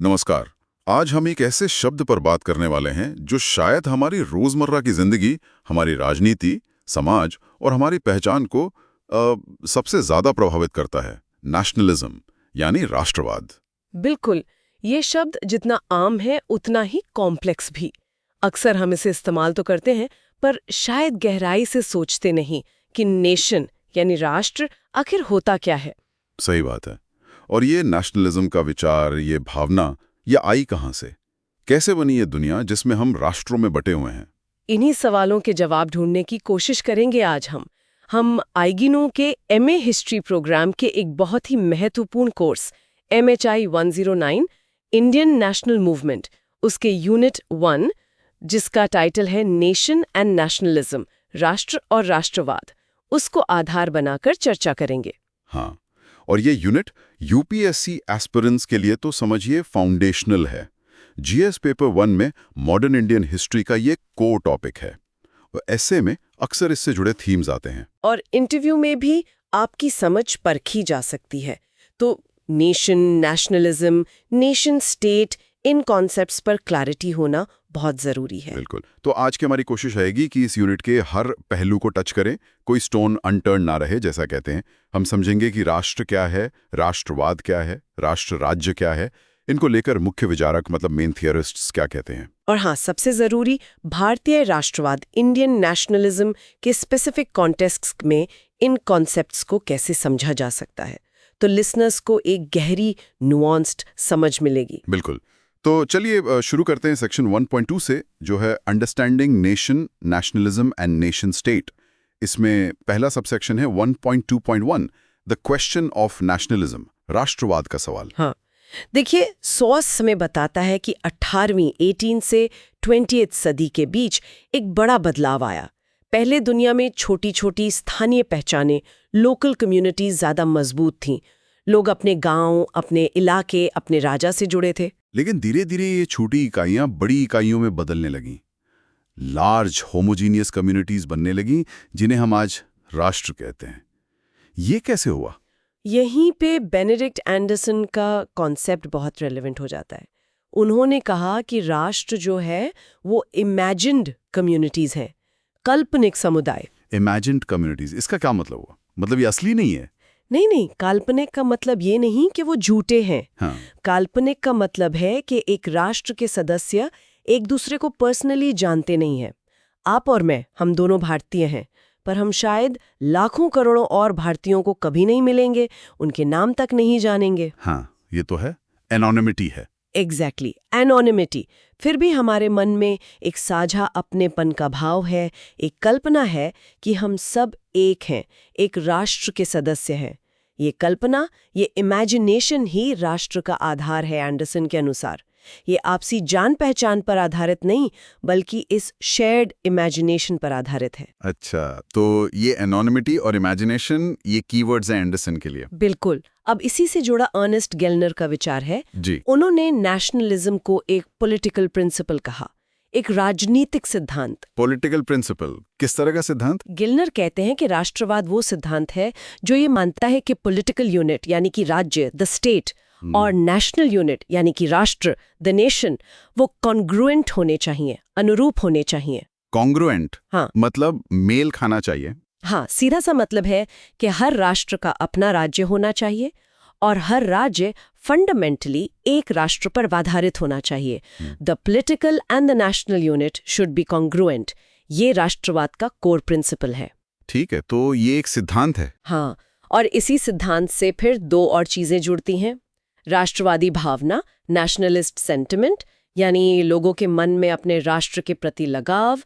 नमस्कार। आज हम एक ऐसे शब्द पर बात करने वाले हैं जो शायद हमारी रोजमर्रा की जिंदगी, हमारी राजनीति, समाज और हमारी पहचान को सबसे ज्यादा प्रभावित करता है। नेशनलिज्म यानी राष्ट्रवाद। बिल्कुल। ये शब्द जितना आम है उतना ही कॉम्प्लेक्स भी। अक्सर हम इसे इस्तेमाल तो करते हैं, पर शायद गहराई से सोचते नहीं कि नेशन यानी राष्ट्र आखिर होता क्या है। सही बात है। और ये नेशनलिज्म का विचार, ये भावना, ये आई कहाँ से? कैसे बनी ये दुनिया जिसमें हम राष्ट्रों में बटे हुए हैं? इन्हीं सवालों के जवाब ढूंढने की कोशिश करेंगे आज हम आईगिनो के एमए हिस्ट्री प्रोग्राम के एक बहुत ही महत्वपूर्ण course MHI 109 Indian national movement, उसके यूनिट 1, जिसका टाइटल है नेशन एंड नेशनलिज्म, राष्ट्र और राष्ट्रवाद, उसको आधार बनाकर चर्चा करेंगे। हाँ, और ये यूनिट यूपीएससी एस्पिरेंट्स के लिए तो समझिए फाउंडेशनल है। जीएस पेपर 1 में मॉडर्न इंडियन हिस्ट्री का ये कोर टॉपिक है। और ऐसे में अक्सर इससे जुड़े थीम्स आते हैं। और इंटरव्यू में भी आपकी समझ परखी जा सकती है। तो नेशन, नेशनलिज्म, नेशन स्टेट, इन कॉन्सेप्ट्स पर क्लैरिटी होना बहुत जरूरी है। बिल्कुल। तो आज की हमारी कोशिश रहेगी कि इस यूनिट के हर पहलू को टच करें, कोई स्टोन अनटर्न ना रहे, जैसा कहते हैं। हम समझेंगे कि राष्ट्र क्या है, राष्ट्रवाद क्या है, राष्ट्र राज्य क्या है, इनको लेकर मुख्य विचारक मतलब मेन थियरिस्ट्स क्या कहते हैं। और हाँ, सबसे जरूरी, भारतीय राष्ट्रवाद, इंडियन नेशनलिज्म के स्पेसिफिक कॉन्टेक्स्ट में इन कॉन्सेप्ट्स को कैसे समझा जा सकता है, तो लिसनर्स को एक गहरी नुआंस्ड समझ मिलेगी। बिल्कुल। तो चलिए शुरू करते हैं सेक्शन 1.2 से, जो है understanding nation, nationalism and nation state. इसमें पहला सबसेक्शन है 1.2.1, द क्वेश्चन ऑफ नेशनलिज्म, राष्ट्रवाद का सवाल। हाँ, देखिए, सॉस में बताता है कि 18वीं 18 से 20th सदी के बीच एक बड़ा बदलाव आया। पहले दुनिया में छोटी छोटी स्थानीय पहचानें, लोकल कम्युनिटीज ज्यादा मजबूत थीं। लोग अपने गांव, अपने इलाके, अपने राजा से जुड़े थे। लेकिन धीरे धीरे ये छोटी इकाइयां बड़ी इकाइयों में बदलने लगीं। लार्ज होमोजीनियस कम्युनिटीज बनने लगीं, जिन्हें हम आज राष्ट्र कहते हैं। ये कैसे हुआ? यहीं पे बेनेडिक्ट एंडरसन का कॉन्सेप्ट बहुत रेलेवेंट हो जाता है। उन्होंने कहा कि राष्ट्र जो है वो इमेजिन्ड कम्युनिटीज हैं, काल्पनिक समुदाय। इमेजिन्ड कम्युनिटीज, इसका क्या मतलब हुआ? मतलब ये असली नहीं है? नहीं, काल्पनिक का मतलब ये नहीं कि वो झूठे हैं। हाँ। काल्पनिक का मतलब है कि एक राष्ट्र के सदस्य एक दूसरे को पर्सनली जानते नहीं हैं। आप और मैं, हम दोनों भारतीय हैं, पर हम शायद लाखों करोड़ों और भारतीयों को कभी नहीं मिलेंगे, उनके नाम तक नहीं जानेंगे। हाँ, ये तो है, एनोनिमिटी है। Exactly, anonymity. फिर भी हमारे मन में एक साझा अपनेपन का भाव है, एक कल्पना है कि हम सब एक हैं, एक राष्ट्र के सदस्य हैं। ये कल्पना, ये इमेजिनेशन ही राष्ट्र का आधार है एंडरसन के अनुसार। ये आपसी जान पहचान पर आधारित नहीं, बल्कि इस शेयर्ड इमेजिनेशन पर आधारित है। अच्छा, तो ये एनोनिमिटी और इमेजिनेशन, ये कीवर्ड्स हैं एंडरसन के लिए। बिल्कुल। अब इसी से जुड़ा अर्नेस्ट गेलनर का विचार है जी। उन्होंने नेशनलिज्म को एक पॉलिटिकल प्रिंसिपल कहा, एक राजनीतिक सिद्धांत। पॉलिटिकल प्रिंसिपल, किस तरह का सिद्धांत? गिलनर कहते हैं कि राष्ट्रवाद वो सिद्धांत है जो ये मानता है कि पॉलिटिकल यूनिट यानी कि राज्य, द स्टेट, और नेशनल यूनिट यानी कि राष्ट्र, द नेशन, वो कॉन्ग्रुएंट होने चाहिए, अनुरूप होने चाहिए। कॉन्ग्रुएंट? हाँ, मतलब मेल खाना चाहिए। हाँ, सीधा सा मतलब है कि हर राष्ट्र का अपना राज्य होना चाहिए और हर राज्य फंडामेंटली एक राष्ट्र पर आधारित होना चाहिए। The political and the national unit should be congruent. ये राष्ट्रवाद का कोर प्रिंसिपल है। ठीक है, तो ये एक सिद्धांत है। हाँ, और इसी सिद्धांत से फिर दो और चीजें जुड़ती हैं। राष्ट्रवादी भावना, नेशनलिस्ट सेंटिमेंट, यानी लोगों के मन में अपने राष्ट्र के प्रति लगाव,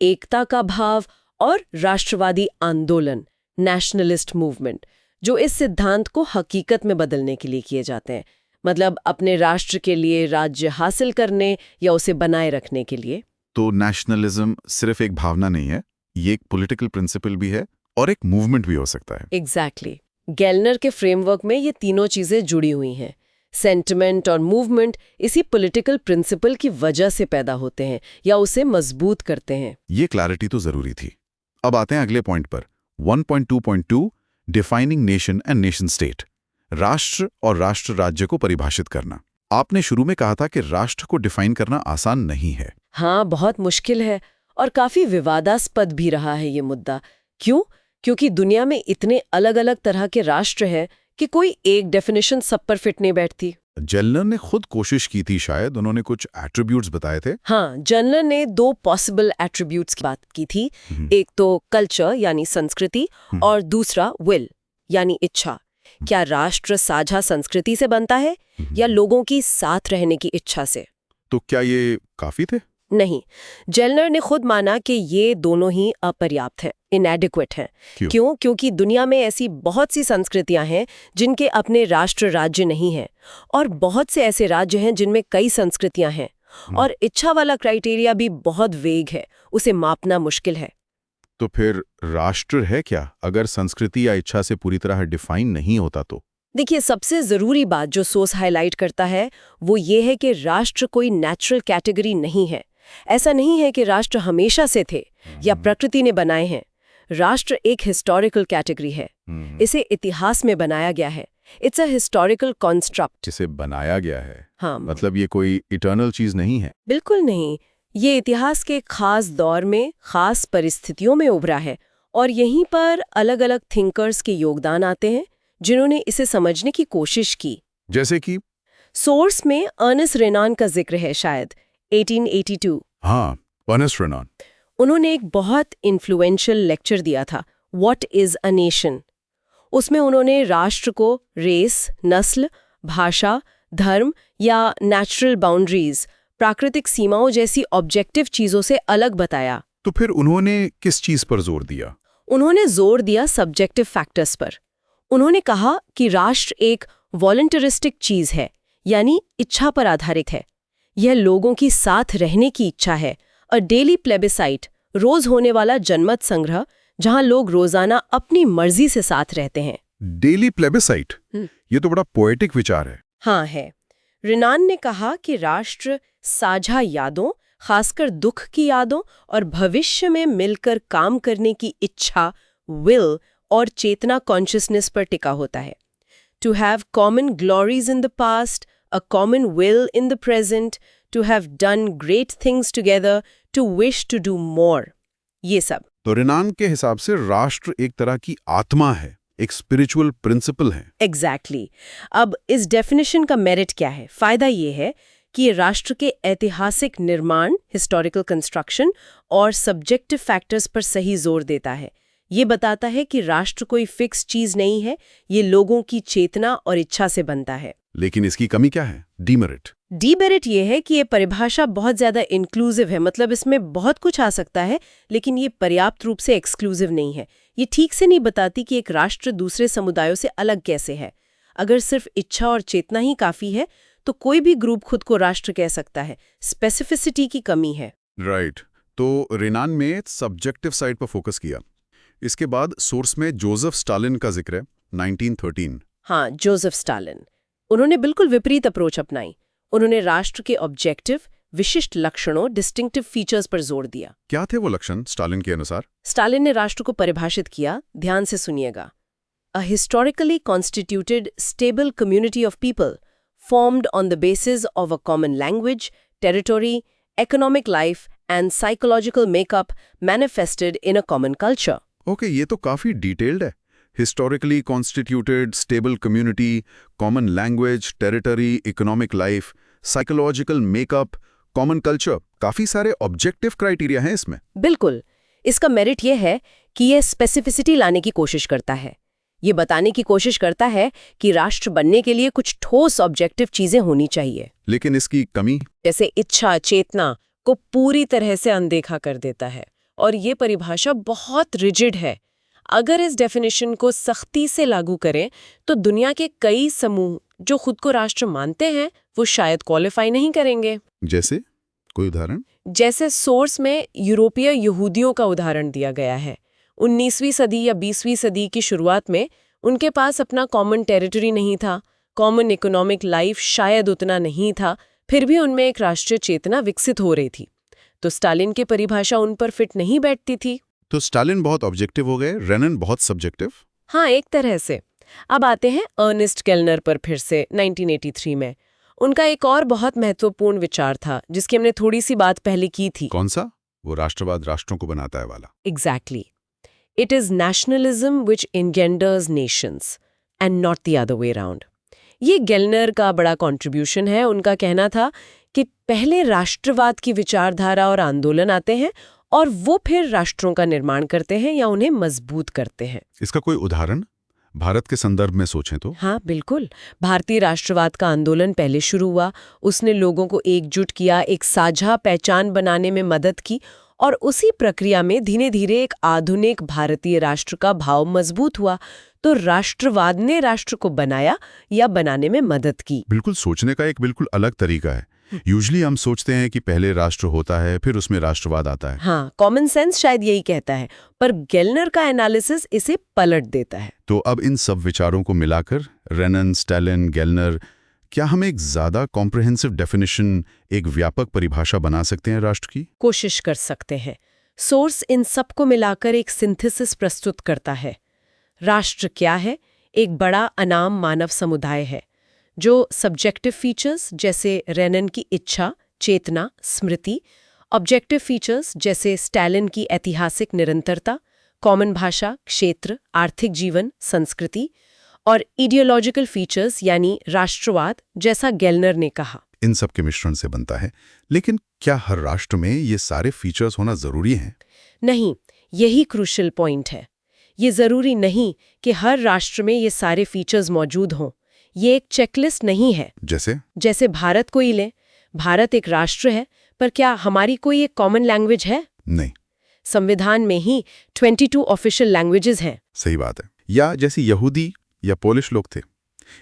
एकता का भाव, और राष्ट्रवादी आंदोलन, नेशनलिस्ट मूवमेंट, जो इस सिद्धांत को हकीकत में बदलने के लिए किए जाते हैं। मतलब अपने राष्ट्र के लिए राज्य हासिल करने या उसे बनाए रखने के लिए। तो नेशनलिज्म सिर्फ एक भावना नहीं है, ये एक पॉलिटिकल प्रिंसिपल भी है और एक मूवमेंट भी हो सकता है। एग्जैक्टली। गेलनर के फ्रेमवर्क में ये तीनों चीजें जुड़ी हुई हैं। सेंटिमेंट और मूवमेंट इसी पॉलिटिकल प्रिंसिपल की वजह से पैदा होते हैं या उसे मजबूत करते हैं। ये क्लैरिटी तो जरूरी थी। अब आते हैं अगले पॉइंट पर, 1.2.2, defining nation and nation state, राष्ट्र और राष्ट्र राज्य को परिभाषित करना। आपने शुरू में कहा था कि राष्ट्र को डिफाइन करना आसान नहीं है। हाँ, बहुत मुश्किल है और काफी विवादास्पद भी रहा है ये मुद्दा। क्यों? क्योंकि दुनिया में इतने अलग अलग तरह के राष्ट्र हैं कि कोई एक डेफिनेशन सब पर फिट नहीं बैठती। जेलनर ने खुद कोशिश की थी, शायद उन्होंने कुछ एट्रीब्यूट्स बताए थे। हाँ, जेलनर ने 2 पॉसिबल एट्रीब्यूट्स की बात की थी। एक तो कल्चर यानी संस्कृति और दूसरा विल यानी इच्छा। क्या राष्ट्र साझा संस्कृति से बनता है या लोगों की साथ रहने की इच्छा से? तो क्या ये काफी थे? नहीं, जेलनर ने खुद माना कि ये दोनों ही अपर्याप्त हैं, इनएडिक्वेट हैं। क्यों? क्योंकि दुनिया में ऐसी बहुत सी संस्कृतियां हैं जिनके अपने राष्ट्र राज्य नहीं हैं और बहुत से ऐसे राज्य हैं जिनमें कई संस्कृतियां हैं। और इच्छा वाला क्राइटेरिया भी बहुत वेग है, उसे मापना मुश्किल है। तो फिर राष्ट्र है क्या अगर संस्कृति या इच्छा से पूरी तरह डिफाइन नहीं होता तो? देखिए, सबसे जरूरी बात जो सोस हाईलाइट करता है वो ये है कि राष्ट्र कोई नेचुरल कैटेगरी नहीं है। ऐसा नहीं है कि राष्ट्र हमेशा से थे या प्रकृति ने बनाए हैं। राष्ट्र एक हिस्टोरिकल कैटेगरी है। इसे इतिहास में बनाया गया है। It's a historical construct. इसे बनाया गया है, हाँ, मतलब ये कोई इटर्नल चीज नहीं है। बिल्कुल नहीं। ये इतिहास के खास दौर में खास परिस्थितियों में उभरा है और यहीं पर अलग अलग थिंकर्स के योगदान आते हैं जिन्होंने इसे समझने की कोशिश की। जैसे कि सोर्स में अर्नेस्ट रेनान का जिक्र है, शायद 1882। हाँ, अर्नेस्ट रेनान। उन्होंने एक बहुत इन्फ्लुएंशियल लेक्चर दिया था, व्हाट इज अ नेशन। उसमें उन्होंने राष्ट्र को रेस, नस्ल, भाषा, धर्म या नेचुरल बाउंड्रीज, प्राकृतिक सीमाओं जैसी ऑब्जेक्टिव चीजों से अलग बताया। तो फिर उन्होंने किस चीज पर जोर दिया? उन्होंने जोर दिया सब्जेक्टिव फैक्टर्स पर। उन्होंने कहा कि राष्ट्र एक वॉलंटरिस्टिक चीज है, यानी इच्छा पर आधारित है। यह लोगों की साथ रहने की इच्छा है। अ डेली प्लेबिसाइट, रोज होने वाला जनमत संग्रह जहां लोग रोजाना अपनी मर्जी से साथ रहते हैं। डेली प्लेबिसाइट, ये तो बड़ा पोएटिक विचार है। हाँ है। रेनान ने कहा कि राष्ट्र साझा यादों, खासकर दुख की यादों और भविष्य में मिलकर काम करने की इच्छा, विल और चेतना कॉन्शियसनेस पर टिका होता है। To have common glories in the past, a common will in the present, to have done great things together, to wish to do more. ये सब। तो रेनान के हिसाब से राष्ट्र एक तरह की आत्मा है, एक स्पिरिचुअल प्रिंसिपल है। एग्जैक्टली। अब इस डेफिनेशन का मेरिट क्या है? फायदा ये है कि ये राष्ट्र के ऐतिहासिक निर्माण, हिस्टोरिकल कंस्ट्रक्शन और सब्जेक्टिव फैक्टर्स पर सही जोर देता है। ये बताता है कि राष्ट्र कोई फिक्स चीज नहीं है, ये लोगों की चेतना और इच्छा से बनता है। लेकिन इसकी कमी क्या है? डीमेरिट। डीमेरिट ये है कि ये परिभाषा बहुत ज्यादा इंक्लूसिव है, मतलब इसमें बहुत कुछ आ सकता है, लेकिन ये पर्याप्त रूप से एक्सक्लूसिव नहीं है। ये ठीक से नहीं बताती कि एक राष्ट्र दूसरे समुदायों से अलग कैसे है। अगर सिर्फ इच्छा और चेतना ही काफी है तो कोई भी ग्रुप खुद को राष्ट्र कह सकता है। स्पेसिफिसिटी की कमी है। राइट। तो रेनान में सब्जेक्टिव साइड पर फोकस किया। इसके बाद सोर्स में जोसेफ स्टालिन का जिक्र है, 1913। हाँ, जोसेफ स्टालिन। उन्होंने बिल्कुल विपरीत अप्रोच अपनाई। उन्होंने राष्ट्र के ऑब्जेक्टिव, विशिष्ट लक्षणों, डिस्टिंक्टिव फीचर्स पर जोर दिया। क्या थे वो लक्षण स्टालिन के अनुसार? स्टालिन ने राष्ट्र को परिभाषित किया, ध्यान से सुनिएगा। Uh historically constituted stable community of people formed on the basis of a common language, territory, economic life and psychological makeup manifested in a common culture. Okay, ये तो काफी डिटेल्ड है। Historically constituted stable community, common language, territory, economic life, psychological makeup, common culture, काफी सारे objective criteria हैं इसमें। बिल्कुल। इसका मेरिट ये है कि ये स्पेसिफिसिटी लाने की कोशिश करता है। ये बताने की कोशिश करता है कि राष्ट्र बनने के लिए कुछ ठोस ऑब्जेक्टिव चीजें होनी चाहिए। लेकिन इसकी कमी, जैसे इच्छा, चेतना को पूरी तरह से अनदेखा कर देता है और ये परिभाषा बहुत रिजिड है। अगर इस डेफिनेशन को सख्ती से लागू करें तो दुनिया के कई समूह जो खुद को राष्ट्र मानते हैं वो शायद क्वालिफाई नहीं करेंगे। जैसे कोई उदाहरण? जैसे सोर्स में यूरोपीय यहूदियों का उदाहरण दिया गया है। 19वीं सदी या 20वीं सदी की शुरुआत में उनके पास अपना कॉमन टेरिटरी नहीं था, कॉमन इकोनॉमिक लाइफ शायद उतना नहीं था, फिर भी उनमें एक राष्ट्रीय चेतना विकसित हो रही थी। तो स्टालिन की परिभाषा उन पर फिट नहीं बैठती थी। तो स्टालिन बहुत ऑब्जेक्टिव हो गए, रेनन बहुत सब्जेक्टिव। हाँ, एक तरह से। अब आते हैं अर्नेस्ट गेलनर पर फिर से 1983 में। उनका एक और बहुत महत्वपूर्ण विचार था जिसकी हमने थोड़ी सी बात पहले की थी। कौन सा? वो राष्ट्रवाद राष्ट्रों को बनाता है वाला। Exactly. It is nationalism which engenders nations and not the other way around. ये गेलनर का बड़ा कंट्रीब्यूशन है। उनका कहना था कि पहले राष्ट्रवाद की विचारधारा और आंदोलन आते हैं और वो फिर राष्ट्रों का निर्माण करते हैं या उन्हें मजबूत करते हैं। इसका कोई उदाहरण भारत के संदर्भ में सोचें तो? हाँ बिल्कुल। भारतीय राष्ट्रवाद का आंदोलन पहले शुरू हुआ, उसने लोगों को एकजुट किया, एक साझा पहचान बनाने में मदद की और उसी प्रक्रिया में धीरे धीरे एक आधुनिक भारतीय राष्ट्र का भाव मजबूत हुआ। तो राष्ट्रवाद ने राष्ट्र को बनाया या बनाने में मदद की। बिल्कुल, सोचने का एक बिल्कुल अलग तरीका है। यूजुअली हम सोचते हैं कि पहले राष्ट्र होता है फिर उसमें राष्ट्रवाद आता है। हाँ, कॉमन सेंस शायद यही कहता है, पर गेलनर का एनालिसिस इसे पलट देता है। तो अब इन सब विचारों को मिलाकर रेनन, स्टालिन, गेलनर, क्या हम एक ज्यादा कॉम्प्रिहेंसिव डेफिनेशन, एक व्यापक परिभाषा बना सकते हैं राष्ट्र की? कोशिश कर सकते हैं। सोर्स इन सब को मिलाकर एक सिंथेसिस प्रस्तुत करता है। राष्ट्र क्या है? एक बड़ा अनाम मानव समुदाय है जो सब्जेक्टिव फीचर्स जैसे रेनन की इच्छा, चेतना, स्मृति, ऑब्जेक्टिव फीचर्स जैसे स्टालिन की ऐतिहासिक निरंतरता, कॉमन भाषा, क्षेत्र, आर्थिक जीवन, संस्कृति, और इडियोलॉजिकल फीचर्स यानी राष्ट्रवाद जैसा गेलनर ने कहा, इन सब के मिश्रण से बनता है। लेकिन क्या हर राष्ट्र में ये सारे फीचर्स होना जरूरी हैं? नहीं, यही क्रूशियल पॉइंट है। ये जरूरी नहीं कि हर राष्ट्र में ये सारे फीचर्स मौजूद हों। ये एक चेकलिस्ट नहीं है। जैसे भारत को ही लें। भारत एक राष्ट्र है, पर क्या हमारी कोई एक कॉमन लैंग्वेज है? नहीं। संविधान में ही 22 ऑफिशियल लैंग्वेजेस हैं। सही बात है। या जैसे यहूदी या पोलिश लोग थे,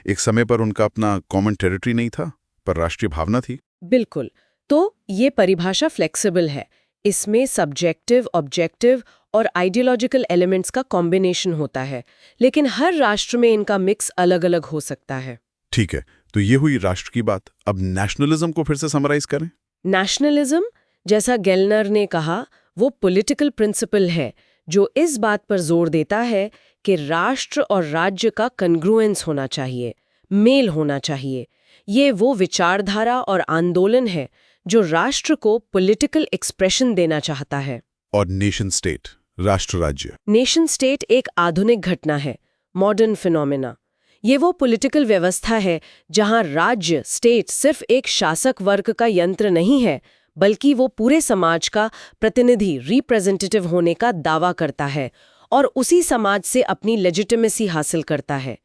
एक समय पर उनका अपना कॉमन टेरिटरी नहीं था, पर राष्ट्रीय भावना थी। बिल्कुल। तो ये परिभाषा फ्लेक्सिबल है। इसमें सब्जेक्टिव, ऑब्जेक्टिव और आइडियोलॉजिकल एलिमेंट्स का कॉम्बिनेशन होता है, लेकिन हर राष्ट्र में इनका मिक्स अलग अलग हो सकता है। ठीक है, तो ये हुई राष्ट्र की बात। अब नेशनलिज्म को फिर से समराइज करें। नेशनलिज्म, जैसा गेलनर ने कहा, वो पॉलिटिकल प्रिंसिपल है जो इस बात पर जोर देता है कि राष्ट्र और राज्य का कन्ग्रुएंस होना चाहिए, मेल होना चाहिए। ये वो विचारधारा और आंदोलन है जो राष्ट्र को पॉलिटिकल एक्सप्रेशन देना चाहता है। और नेशन स्टेट, राष्ट्र राज्य। नेशन स्टेट एक आधुनिक घटना है, मॉडर्न फिनोमेना। ये वो पॉलिटिकल व्यवस्था है जहां राज्य, स्टेट, सिर्फ एक शासक वर्ग का यंत्र नहीं है, बल्कि वो पूरे समाज का प्रतिनिधि, रिप्रेजेंटेटिव होने का दावा करता है और उसी समाज से अपनी लेजिटिमेसी हासिल करता है।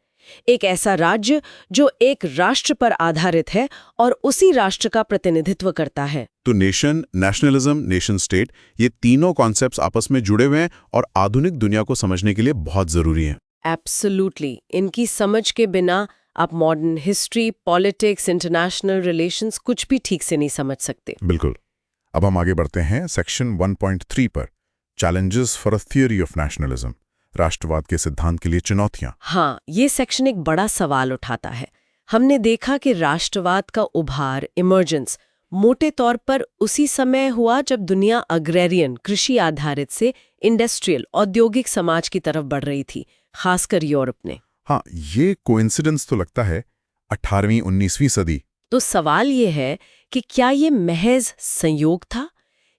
एक ऐसा राज्य जो एक राष्ट्र पर आधारित है और उसी राष्ट्र का प्रतिनिधित्व करता है। तो नेशन, नेशनलिज्म, नेशन स्टेट, ये तीनों कॉन्सेप्ट्स आपस में जुड़े हुए हैं और आधुनिक दुनिया को समझने के लिए बहुत जरूरी हैं। एब्सोल्युटली। इनकी समझ के बिना आप modern history, politics, international relations कुछ भी ठीक से नहीं समझ सकते। बिल्कुल। अब हम आगे बढ़ते हैं सेक्शन 1.3 पर, challenges for a theory of nationalism, राष्ट्रवाद के सिद्धांत के लिए चुनौतियां। हाँ, ये सेक्शन एक बड़ा सवाल उठाता है। हमने देखा कि राष्ट्रवाद का उभार, इमर्जेंस, मोटे तौर पर उसी समय हुआ जब दुनिया अग्रेरियन, कृषि आधारित से इंडस्ट्रियल, औद्योगिक समाज की तरफ बढ़ रही थी, खासकर यूरोप ने। हाँ, ये कोइंसिडेंस तो लगता है 18वीं 19वीं सदी। तो सवाल ये है कि क्या ये महज संयोग था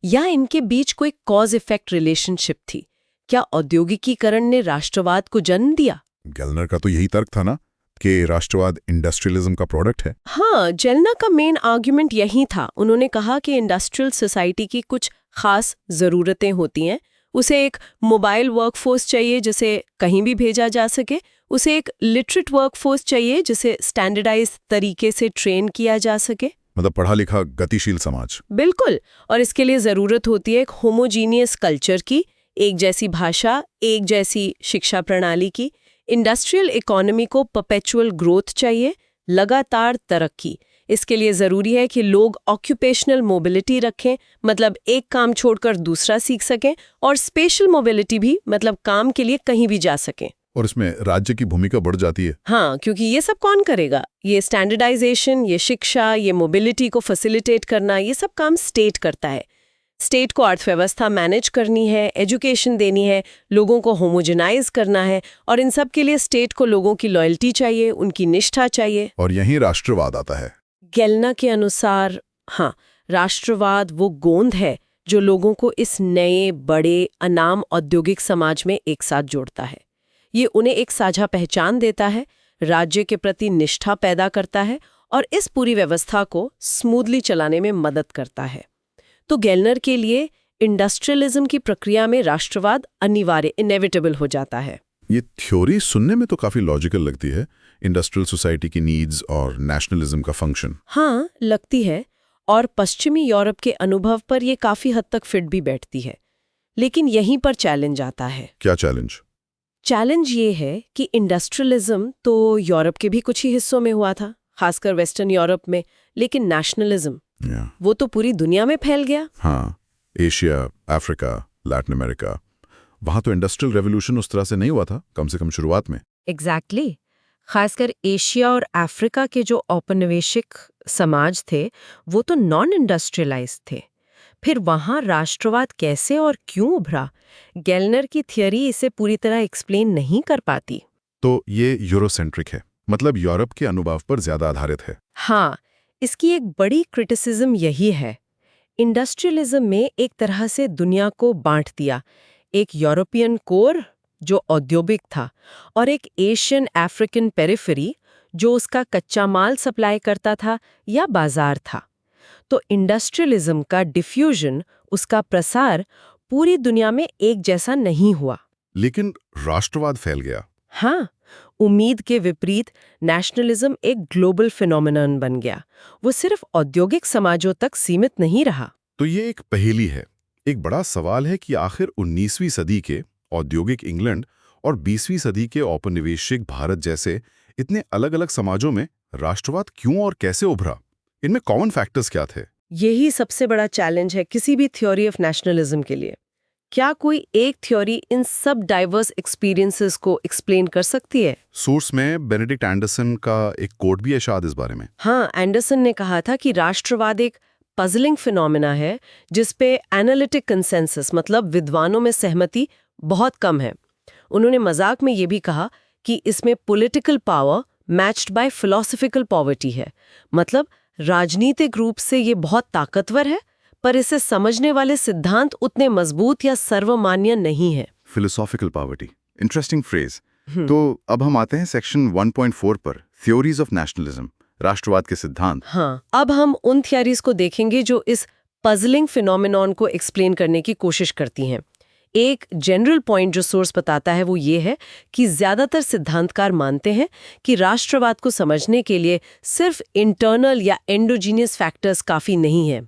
या इनके बीच कोई कॉज इफेक्ट रिलेशनशिप थी? क्या औद्योगिकीकरण ने राष्ट्रवाद को जन्म दिया? गेलनर का तो यही तर्क था ना कि राष्ट्रवाद इंडस्ट्रियलिज्म का प्रोडक्ट है। हाँ, गेलनर का मेन आर्ग्यूमेंट यही था। उन्होंने कहा कि इंडस्ट्रियल सोसाइटी की कुछ खास जरूरतें होती हैं। उसे एक मोबाइल वर्कफोर्स चाहिए जिसे कहीं भी भेजा जा सके, उसे एक लिटरेट वर्कफोर्स चाहिए जिसे स्टैंडर्डाइज तरीके से ट्रेन किया जा सके, मतलब पढ़ा लिखा गतिशील समाज। बिल्कुल। और इसके लिए जरूरत होती है एक होमोजीनियस कल्चर की, एक जैसी भाषा, एक जैसी शिक्षा प्रणाली की। इंडस्ट्रियल इकोनॉमी को परपेचुअल ग्रोथ चाहिए, लगातार तरक्की। इसके लिए जरूरी है कि लोग ऑक्यूपेशनल मोबिलिटी रखें, मतलब एक काम छोड़कर दूसरा सीख सकें, और स्पेशल मोबिलिटी भी, मतलब काम के लिए कहीं भी जा सकें। और इसमें राज्य की भूमिका बढ़ जाती है। हाँ, क्योंकि ये सब कौन करेगा? ये स्टैंडर्डाइजेशन, ये शिक्षा, ये मोबिलिटी को फैसिलिटेट करना, ये सब काम स्टेट करता है। स्टेट को अर्थव्यवस्था मैनेज करनी है, एजुकेशन देनी है, लोगों को होमोजेनाइज करना है, और इन सब के लिए स्टेट को लोगों की लॉयल्टी चाहिए, उनकी निष्ठा चाहिए। और यहीं राष्ट्रवाद आता है। गेलना के अनुसार हाँ, राष्ट्रवाद वो गोंद है जो लोगों को इस नए बड़े अनाम औद्योगिक समाज में एक साथ जोड़ता है। ये उन्हें एक साझा पहचान देता है, राज्य के प्रति निष्ठा पैदा करता है और इस पूरी व्यवस्था को स्मूथली चलाने में मदद करता है। तो गेलनर के लिए इंडस्ट्रियलिज्म की प्रक्रिया में राष्ट्रवाद अनिवार्य इनेविटेबल हो जाता है। ये थ्योरी सुनने में तो काफी लॉजिकल लगती है, इंडस्ट्रियल सोसाइटी की नीड्स और नेशनलिज्म का फंक्शन। हाँ, लगती है, और पश्चिमी यूरोप के अनुभव पर ये काफी हद तक फिट भी बैठती है। लेकिन यहीं पर चैलेंज आता है। क्या चैलेंज? चैलेंज ये है कि इंडस्ट्रियलिज्म तो यूरोप के भी कुछ ही हिस्सों में हुआ था, खासकर वेस्टर्न यूरोप में, लेकिन नेशनलिज्म वो तो पूरी दुनिया में फैल गया। हाँ, एशिया, अफ्रीका, लैटिन अमेरिका, वहां तो इंडस्ट्रियल रेवोल्यूशन उस तरह से नहीं हुआ था, कम से कम शुरुआत में। एग्जैक्टली। खासकर एशिया और अफ्रीका के जो औपनिवेशिक समाज थे वो तो नॉन इंडस्ट्रियलाइज्ड थे। फिर वहां राष्ट्रवाद कैसे और क्यों उभरा, गेलनर की थियरी इसे पूरी तरह एक्सप्लेन नहीं कर पाती। तो ये यूरोसेंट्रिक है, मतलब यूरोप के अनुभव पर ज्यादा आधारित है। हाँ, इसकी एक बड़ी क्रिटिसिज्म यही है। इंडस्ट्रियलिज्म में एक तरह से दुनिया को बांट दिया, एक यूरोपियन कोर जो औद्योगिक था और एक एशियन अफ्रीकन पेरिफेरी जो उसका कच्चा माल सप्लाई करता था या बाजार था। तो इंडस्ट्रियलिज्म का डिफ्यूजन, उसका प्रसार पूरी दुनिया में एक जैसा नहीं हुआ। लेकिन राष्ट्रवाद फैल गया। हाँ, उम्मीद के विपरीत नेशनलिज्म एक ग्लोबल फिनोमेनन बन गया। वो सिर्फ औद्योगिक समाजों तक सीमित नहीं रहा। तो ये एक पहेली है। एक बड़ा सवाल है कि आखिर 19वीं सदी के औद्योगिक इंग्लैंड और 20वीं सदी के औपनिवेशिक भारत जैसे इतने अलग-अलग समाजों में राष्ट्रवाद क्यों और कैसे उभरा? इनमें कॉमन फैक्टर्स क्या थे? यही सबसे बड़ा चैलेंज है किसी भी थ्योरी ऑफ नेशनलिज्म के लिए। क्या कोई एक थ्योरी इन सब डाइवर्स एक्सपीरियंसेस को एक्सप्लेन कर सकती है? सोर्स में बेनेडिक्ट एंडरसन का एक कोट भी है शायद इस बारे में। हाँ, एंडरसन ने कहा था कि राष्ट्रवाद एक पजलिंग फिनोमेना है जिसपे एनालिटिक कंसेंसस मतलब विद्वानों में सहमति बहुत कम है। उन्होंने मजाक में ये भी कहा कि इसमें political power matched by philosophical poverty है, मतलब राजनीतिक रूप से ये बहुत ताकतवर है पर इसे समझने वाले सिद्धांत उतने मजबूत या सर्वमान्य नहीं है। Philosophical poverty, interesting phrase. तो अब हम आते हैं सेक्शन 1.4 पर, थ्योरीज ऑफ नेशनलिज्म, राष्ट्रवाद के सिद्धांत। हाँ, अब हम उन थियरीज को देखेंगे जो इस पजलिंग फिनोमेनॉन को एक्सप्लेन करने की कोशिश करती हैं। एक जनरल पॉइंट जो सोर्स बताता है वो ये है कि ज्यादातर सिद्धांतकार मानते हैं कि राष्ट्रवाद को समझने के लिए सिर्फ इंटरनल या एंडोजीनियस फैक्टर्स काफी नहीं है।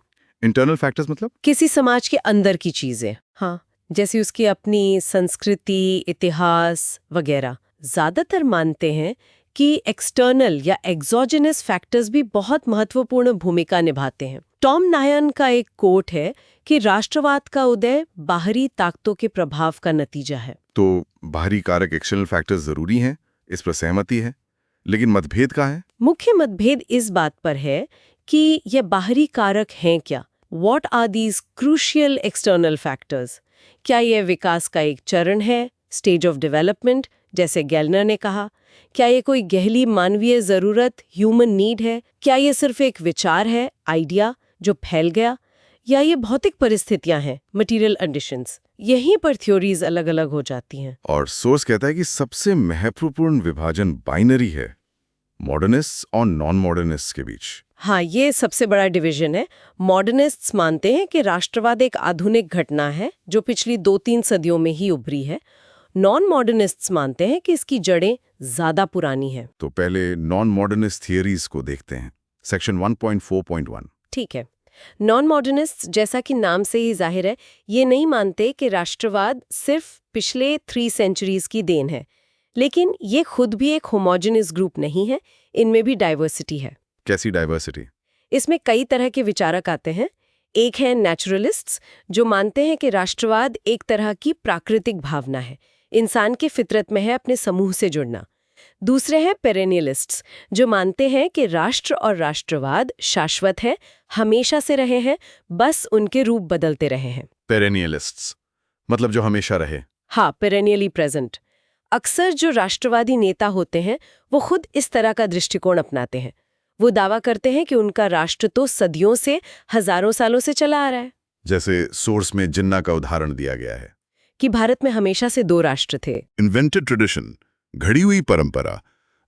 इंटरनल फैक्टर्स मतलब? किसी समाज के अंदर की चीजें, हाँ, जैसे उसकी अपनी संस्कृति, इतिहास वगैरह। ज्यादातर मानते हैं कि एक्सटर्नल या एक्सोजेनस फैक्टर्स भी बहुत महत्वपूर्ण भूमिका निभाते हैं। टॉम नायन का एक कोट है कि राष्ट्रवाद का उदय बाहरी ताकतों के प्रभाव का नतीजा है। तो बाहरी कारक एक्सटर्नल फैक्टर्स जरूरी हैं, इस पर सहमति है, लेकिन मतभेद कहाँ है? मुख्य मतभेद इस बात पर है कि ये बाहरी कारक हैं क्या? What are these crucial external factors? क्या यह विकास का एक चरण है, स्टेज ऑफ डेवलपमेंट, जैसे गेलनर ने कहा? क्या ये कोई गहरी मानवीय जरूरत, ह्यूमन नीड है? क्या ये सिर्फ एक विचार है, आइडिया जो फैल गया? या ये भौतिक परिस्थितियां हैं, मटेरियल कंडीशंस? यहीं पर थ्योरीज अलग अलग हो जाती हैं। और सोर्स कहता है कि सबसे महत्वपूर्ण विभाजन बाइनरी है, मॉडर्निस्ट्स और नॉन मॉडर्निस्ट्स के बीच। हाँ, ये सबसे बड़ा डिवीजन है। मॉडर्निस्ट्स मानते हैं कि राष्ट्रवाद एक आधुनिक घटना है जो पिछली 2-3 सदियों में ही उभरी है। नॉन मॉडर्निस्ट्स मानते हैं कि इसकी जड़ें ज्यादा पुरानी हैं। तो पहले नॉन मॉडर्निस्ट थियरीज को देखते हैं, सेक्शन 1.4.1। ठीक है। नॉन मॉडर्निस्ट्स, जैसा कि नाम से ही जाहिर है, ये नहीं मानते कि राष्ट्रवाद सिर्फ पिछले 3 सेंचुरीज की देन है, लेकिन ये खुद भी एक होमोजेनस ग्रुप नहीं है, इनमें भी डाइवर्सिटी है। कैसी डाइवर्सिटी? इसमें कई तरह के विचारक आते हैं। एक है नेचुरलिस्ट्स जो मानते हैं कि राष्ट्रवाद एक तरह की प्राकृतिक भावना है, इंसान के फितरत में है अपने समूह से जुड़ना। दूसरे हैं पेरेनियलिस्ट्स जो मानते हैं कि राष्ट्र और राष्ट्रवाद शाश्वत है, हमेशा से रहे हैं, बस उनके रूप बदलते रहे हैं। पेरेनियलिस्ट्स मतलब जो हमेशा रहे? हाँ, पेरेनियली प्रेजेंट। अक्सर जो राष्ट्रवादी नेता होते हैं वो खुद इस तरह का दृष्टिकोण अपनाते हैं। वो दावा करते हैं कि उनका राष्ट्र तो सदियों से, हजारों सालों से चला आ रहा है। जैसे सोर्स में जिन्ना का उदाहरण दिया गया है कि भारत में हमेशा से 2 राष्ट्र थे। इन्वेंटेड ट्रेडिशन, घड़ी हुई परंपरा,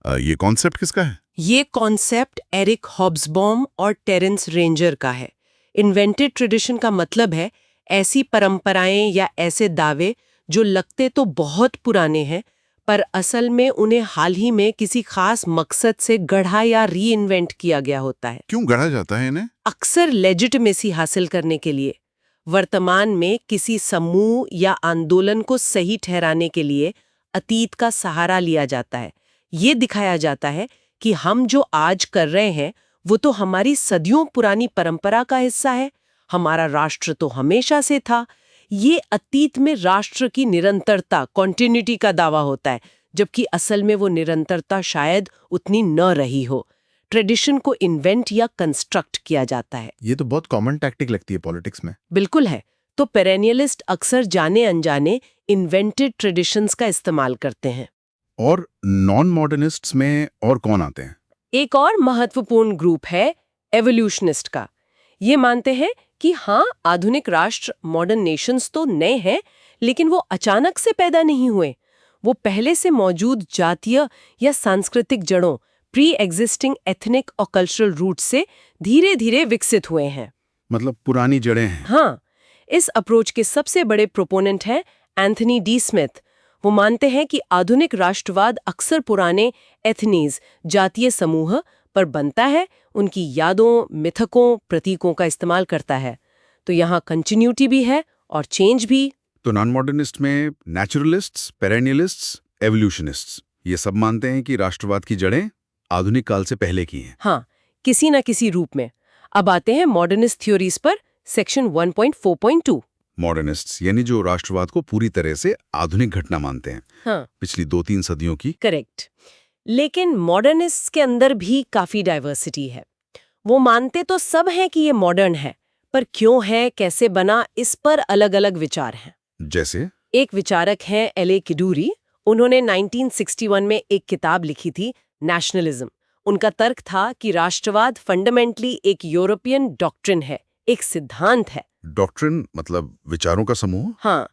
ये कॉन्सेप्ट किसका है? ये कॉन्सेप्ट एरिक हॉब्सबॉम और टेरेंस रेंजर का है। इन्वेंटेड ट्रेडिशन का मतलब है ऐसी परंपराएं या ऐसे दावे जो लगते तो बहुत पुराने हैं पर असल में उन्हें हाल ही में किसी खास मकसद से गढ़ा या री इन्वेंट किया गया होता है। क्यों गढ़ा जाता है इन्हें? अक्सर लेजिटिमेसी हासिल करने के लिए, वर्तमान में किसी समूह या आंदोलन को सही ठहराने के लिए अतीत का सहारा लिया जाता है। ये दिखाया जाता है कि हम जो आज कर रहे हैं वो तो हमारी सदियों पुरानी परंपरा का हिस्सा है, हमारा राष्ट्र तो हमेशा से था। ये अतीत में राष्ट्र की निरंतरता, कॉन्टिन्यूटी का दावा होता है, जबकि असल में वो निरंतरता शायद उतनी न रही हो। ट्रेडिशन को इन्वेंट या कंस्ट्रक्ट किया जाता है। ये तो बहुत कॉमन टैक्टिक लगती है पॉलिटिक्स में। बिल्कुल है। तो पेरेनियलिस्ट अक्सर जाने अनजाने इन्वेंटेड ट्रेडिशंस का इस्तेमाल करते हैं। और नॉन मॉडर्निस्ट्स में और कौन आते हैं? एक और महत्वपूर्ण ग्रुप है एवोल्यूशनिस्ट का। ये मानते हैं कि हाँ, आधुनिक राष्ट्र, मॉडर्न नेशंस तो नए हैं, लेकिन वो अचानक से पैदा नहीं हुए। वो पहले से मौजूद जातीय या सांस्कृतिक जड़ों, प्री एग्जिस्टिंग एथनिक और कल्चरल रूट से धीरे धीरे विकसित हुए हैं। मतलब पुरानी जड़ें हैं। हाँ, इस अप्रोच के सबसे बड़े प्रोपोनेंट हैं एंथनी डी स्मिथ। वो मानते हैं कि आधुनिक राष्ट्रवाद अक्सर पुराने एथनीज, जातीय समूह पर बनता है, उनकी यादों, मिथकों, प्रतीकों का इस्तेमाल करता है। तो यहाँ कंटिन्यूटी भी है और चेंज भी। तो नॉन मॉडर्निस्ट में नेचुरलिस्ट्स, पेरेनियलिस्ट्स, एवोल्यूशनिस्ट्स ये सब मानते हैं कि राष्ट्रवाद की जड़ें आधुनिक काल से पहले की हैं। हाँ, किसी न किसी रूप में। अब आते हैं मॉडर्निस्ट थ्योरीज पर, सेक्शन 1.4.2। मॉडर्निस्ट्स यानी जो राष्ट्रवाद को पूरी तरह से आधुनिक घटना मानते हैं, हाँ, पिछली 2-3 सदियों की। करेक्ट। लेकिन मॉडर्निस्ट्स के अंदर भी काफी डाइवर्सिटी है। वो मानते तो सब हैं कि ये मॉडर्न है, पर क्यों है, कैसे बना, इस पर अलग-अलग विचार हैं। जैसे एक विचारक हैं एल.ए. किडूरी। उन्होंने 1961 में एक किताब लिखी थी, नेशनलिज्म। उनका तर्क था कि राष्ट्रवाद फंडामेंटली एक यूरोपियन डॉक्ट्रिन है, एक सिद्धांत है। डॉक्ट्रिन मतलब विचारों का समूह। हाँ,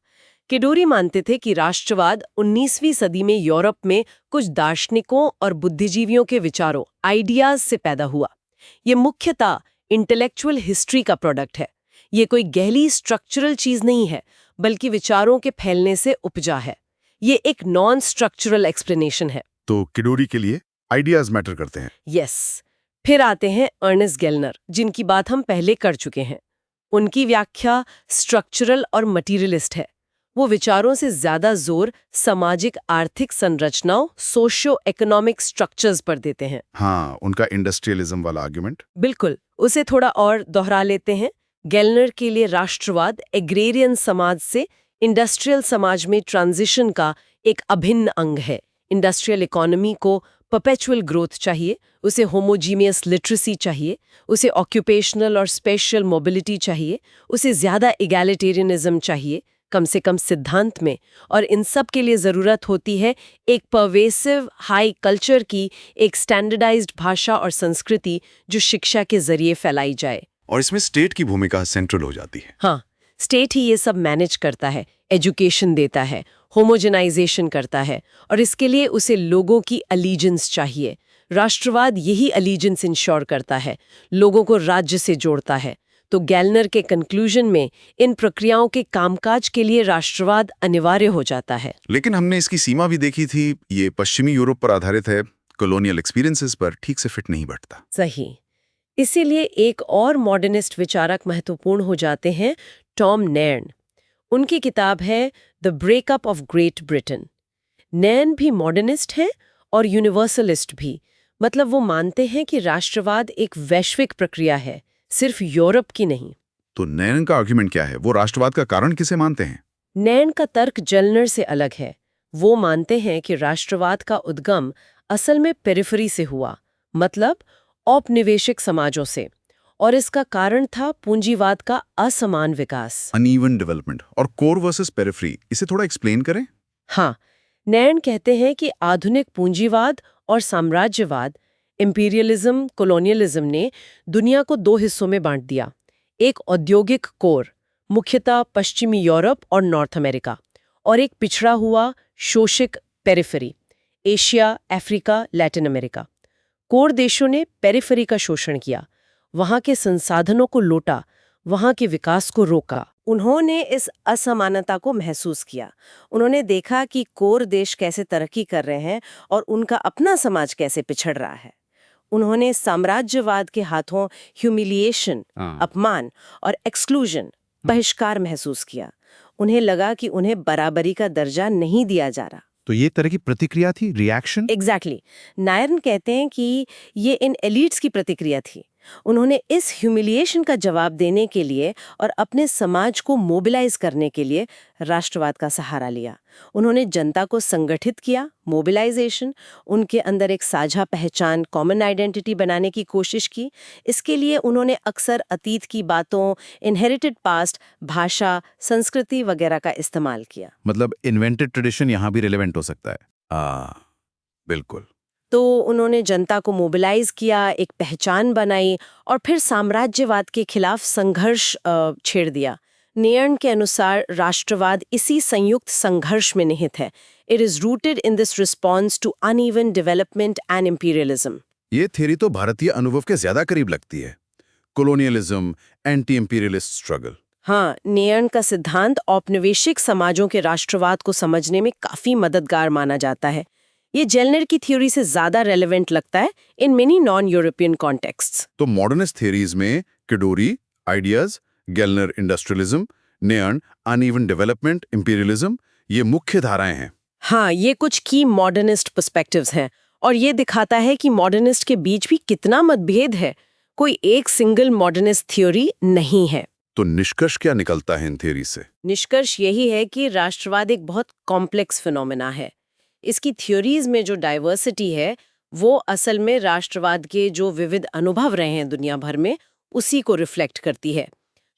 किडोरी मानते थे कि राष्ट्रवाद 19वीं सदी में यूरोप में कुछ दार्शनिकों और बुद्धिजीवियों के विचारों, आइडियाज से पैदा हुआ। ये मुख्यतः इंटेलेक्चुअल हिस्ट्री का प्रोडक्ट है। ये कोई गहरी स्ट्रक्चरल चीज नहीं है, बल्कि विचारों के फैलने से उपजा है। ये एक नॉन स्ट्रक्चरल एक्सप्लेनेशन है। तो किडोरी के लिए आइडियाज मैटर करते हैं। यस। फिर आते हैं अर्नेस्ट गेलनर, जिनकी बात हम पहले कर चुके हैं। उनकी व्याख्या स्ट्रक्चरल और मटीरियलिस्ट है। वो विचारों से ज्यादा जोर सामाजिक आर्थिक संरचनाओं, सोशियो इकोनॉमिक स्ट्रक्चर्स पर देते हैं। हाँ, उनका इंडस्ट्रियलिज्म वाला आर्गुमेंट। बिल्कुल, उसे थोड़ा और दोहरा लेते हैं। गेलनर के लिए राष्ट्रवाद एग्रेरियन समाज से इंडस्ट्रियल समाज में ट्रांजिशन का एक अभिन्न अंग है। इंडस्ट्रियल इकोनॉमी को परपेचुअल ग्रोथ चाहिए, उसे होमोजीनियस लिटरेसी चाहिए, उसे ऑक्यूपेशनल और स्पेशल मोबिलिटी चाहिए, उसे ज्यादा इगैलिटेरियनिज्म चाहिए, कम से कम सिद्धांत में। और इन सब के लिए ज़रूरत होती है एक परवेसिव हाई कल्चर की, एक स्टैंडर्डाइज्ड भाषा और संस्कृति जो शिक्षा के जरिए फैलाई जाए। और इसमें स्टेट की भूमिका सेंट्रल हो जाती है। हाँ, स्टेट ही ये सब मैनेज करता है, एजुकेशन देता है, होमोजेनाइजेशन करता है, और इसके लिए उसे लोगों की अलीजेंस चाहिए। राष्ट्रवाद यही अलीजेंस इंश्योर करता है, लोगों को राज्य से जोड़ता है। तो गेलनर के कंक्लूजन में इन प्रक्रियाओं के कामकाज के लिए राष्ट्रवाद अनिवार्य हो जाता है। लेकिन हमने इसकी सीमा भी देखी थी, ये पश्चिमी यूरोप पर आधारित है, कॉलोनियल एक्सपीरियंसेस पर ठीक से फिट नहीं बैठता। सही। इसीलिए एक और मॉडर्निस्ट विचारक महत्वपूर्ण हो जाते हैं, टॉम नैर्न। उनकी किताब है the breakup of Great Britain. Nairn भी मॉडर्निस्ट हैं और यूनिवर्सलिस्ट भी। मतलब वो मानते हैं कि राष्ट्रवाद एक वैश्विक प्रक्रिया है, सिर्फ यूरोप की नहीं। तो नैन का आर्ग्यूमेंट क्या है? वो राष्ट्रवाद का कारण किसे मानते हैं? नैन का तर्क जेलनर से अलग है। वो मानते हैं कि राष्ट्रवाद का उद्गम असल में पेरिफेरी से हुआ, मतलब औपनिवेशिक समाजों से, और इसका कारण था पूंजीवाद का असमान विकास, अनइवन डेवलपमेंट। और कोर वर्सेस पेरिफेरी, इसे थोड़ा एक्सप्लेन करें। हाँ, नैन कहते हैं कि आधुनिक पूंजीवाद और साम्राज्यवाद इंपीरियलिज्म, कॉलोनियलिज्म ने दुनिया को दो हिस्सों में बांट दिया। एक औद्योगिक कोर, मुख्यतः पश्चिमी यूरोप और नॉर्थ अमेरिका, और एक पिछड़ा हुआ शोषित periphery, Asia, Africa, Latin America. Core देशों ने पेरिफेरी का शोषण किया, वहां के संसाधनों को लूटा, वहां के विकास को रोका। उन्होंने इस असमानता को महसूस किया। उन्होंने देखा कि कोर देश कैसे तरक्की कर रहे हैं और उनका अपना समाज कैसे पिछड़ रहा है। उन्होंने साम्राज्यवाद के हाथों ह्यूमिलिएशन, अपमान और एक्सक्लूजन, बहिष्कार महसूस किया। उन्हें लगा कि उन्हें बराबरी का दर्जा नहीं दिया जा रहा। तो ये तरह की प्रतिक्रिया थी, रिएक्शन। एग्जैक्टली। नायरन कहते हैं कि ये इन एलिट्स की प्रतिक्रिया थी। उन्होंने इस ह्यूमिलिएशन का जवाब देने के लिए और अपने समाज को मोबिलाइज करने के लिए राष्ट्रवाद का सहारा लिया। उन्होंने जनता को संगठित किया, मोबिलाइजेशन, उनके अंदर एक साझा पहचान, कॉमन आइडेंटिटी बनाने की कोशिश की। इसके लिए उन्होंने अक्सर अतीत की बातों, इनहेरिटेड पास्ट, भाषा, संस्कृति वगैरह का इस्तेमाल किया। मतलब इन्वेंटेड ट्रेडिशन यहाँ भी रिलेवेंट हो सकता है। बिल्कुल। तो उन्होंने जनता को मोबिलाइज किया, एक पहचान बनाई और फिर साम्राज्यवाद के खिलाफ संघर्ष छेड़ दिया। नेयर्न के अनुसार राष्ट्रवाद इसी संयुक्त संघर्ष में निहित है। It is rooted in this response to uneven development and imperialism. ये थ्योरी तो भारतीय अनुभव के ज्यादा करीब लगती है। Colonialism, anti imperialist struggle. हाँ, नेयर्न का सिद्धांत औपनिवेशिक समाजों के राष्ट्रवाद को समझने में काफी मददगार माना जाता है। ये जेलनर की थ्योरी से ज्यादा रेलेवेंट लगता है in many non European contexts. तो मॉडर्निस्ट थ्योरीज में Kedourie, ideas, Gellner industrialism, Nairn uneven development, imperialism, ये मुख्य धाराएं हैं। हाँ, ये कुछ की मॉडर्निस्ट पर्सपेक्टिव्स हैं और ये दिखाता है कि मॉडर्निस्ट के बीच भी कितना मतभेद है। कोई एक सिंगल मॉडर्निस्ट थ्योरी नहीं है। तो निष्कर्ष क्या निकलता है इन थ्योरी से? निष्कर्ष यही है कि राष्ट्रवाद एक बहुत कॉम्प्लेक्स फिनोमेना है। इसकी थ्योरीज में जो डाइवर्सिटी है वो असल में राष्ट्रवाद के जो विविध अनुभव रहे हैं दुनिया भर में, उसी को रिफ्लेक्ट करती है।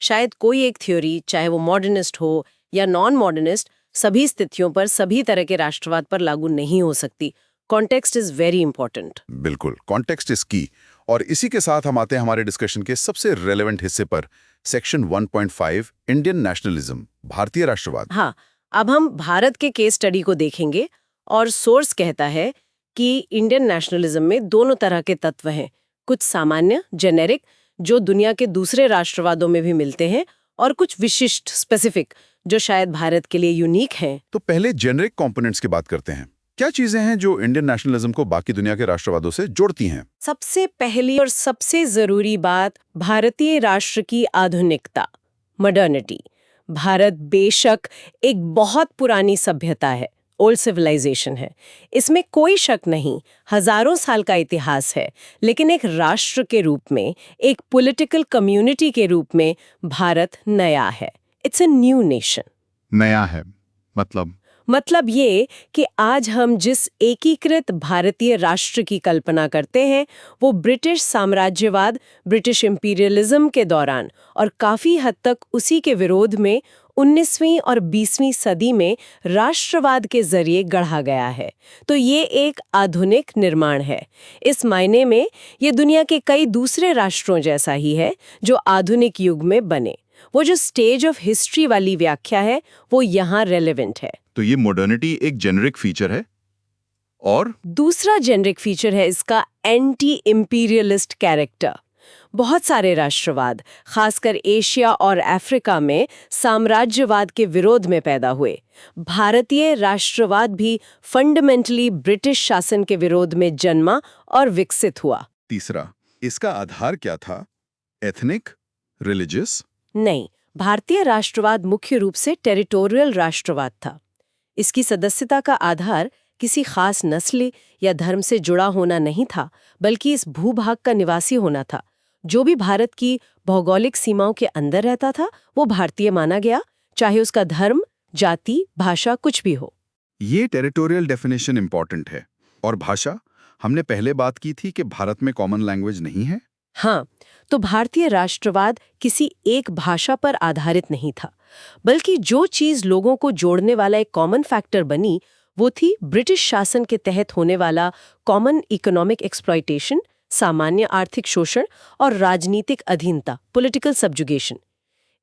शायद कोई एक थ्योरी, चाहे वो मॉडर्निस्ट हो या नॉन मॉडर्निस्ट, सभी स्थितियों पर, सभी तरह के राष्ट्रवाद पर लागू नहीं हो सकती। Context is very important. बिल्कुल, कॉन्टेक्स्ट इज की। और इसी के साथ हम आते हैं हमारे डिस्कशन के सबसे रेलेवेंट हिस्से पर, सेक्शन 1.5, इंडियन नेशनलिज्म, भारतीय राष्ट्रवाद। हाँ, अब हम भारत के केस स्टडी को देखेंगे और सोर्स कहता है कि इंडियन नेशनलिज्म में दोनों तरह के तत्व हैं। कुछ सामान्य, जेनेरिक, जो दुनिया के दूसरे राष्ट्रवादों में भी मिलते हैं, और कुछ विशिष्ट, स्पेसिफिक, जो शायद भारत के लिए यूनिक हैं। तो पहले जेनेरिक कंपोनेंट्स की बात करते हैं। क्या चीजें हैं जो इंडियन नेशनलिज्म को बाकी दुनिया के राष्ट्रवादों से जोड़ती हैं? सबसे पहली और सबसे जरूरी बात, भारतीय राष्ट्र की आधुनिकता, मॉडर्निटी। भारत बेशक एक बहुत पुरानी सभ्यता है, ओल्ड सिविलाइजेशन है, इसमें कोई शक नहीं, हजारों साल का इतिहास है। लेकिन एक राष्ट्र के रूप में, एक पॉलिटिकल कम्युनिटी के रूप में भारत नया है। It's a new nation. नया है मतलब ये कि आज हम जिस एकीकृत भारतीय राष्ट्र की कल्पना करते हैं वो ब्रिटिश साम्राज्यवाद, ब्रिटिश इंपीरियलिज्म के दौरान और काफी हद तक उसी के विरोध में 19वीं और 20वीं सदी में राष्ट्रवाद के जरिए गढ़ा गया है। तो ये एक आधुनिक निर्माण है। इस मायने में ये दुनिया के कई दूसरे राष्ट्रों जैसा ही है जो आधुनिक युग में बने। वो जो स्टेज ऑफ हिस्ट्री वाली व्याख्या है वो यहाँ रेलेवेंट है। तो ये मॉडर्निटी एक जेनेरिक फीचर है। और दूसरा जेनेरिक फीचर है इसका एंटी इंपीरियलिस्ट कैरेक्टर। बहुत सारे राष्ट्रवाद, खासकर एशिया और अफ्रीका में, साम्राज्यवाद के विरोध में पैदा हुए। भारतीय राष्ट्रवाद भी फंडामेंटली ब्रिटिश शासन के विरोध में जन्मा और विकसित हुआ। तीसरा, इसका आधार क्या था? Ethnic, religious? नहीं, भारतीय राष्ट्रवाद मुख्य रूप से टेरिटोरियल राष्ट्रवाद था। इसकी सदस्यता का आधार किसी खास नस्ल या धर्म से जुड़ा होना नहीं था, बल्कि इस भूभाग का निवासी होना था। जो भी भारत की भौगोलिक सीमाओं के अंदर रहता था वो भारतीय माना गया, चाहे उसका धर्म, जाति, भाषा कुछ भी हो। ये टेरिटोरियल डेफिनेशन इंपॉर्टेंट है। और भाषा, हमने पहले बात की थी कि भारत में कॉमन लैंग्वेज नहीं है। हाँ, तो भारतीय राष्ट्रवाद किसी एक भाषा पर आधारित नहीं था, बल्कि जो चीज लोगों को जोड़ने वाला एक कॉमन फैक्टर बनी वो थी ब्रिटिश शासन के तहत होने वाला कॉमन इकोनॉमिक एक्सप्लॉयटेशन, सामान्य आर्थिक शोषण और राजनीतिक अधीनता, पॉलिटिकल सब्जुगेशन।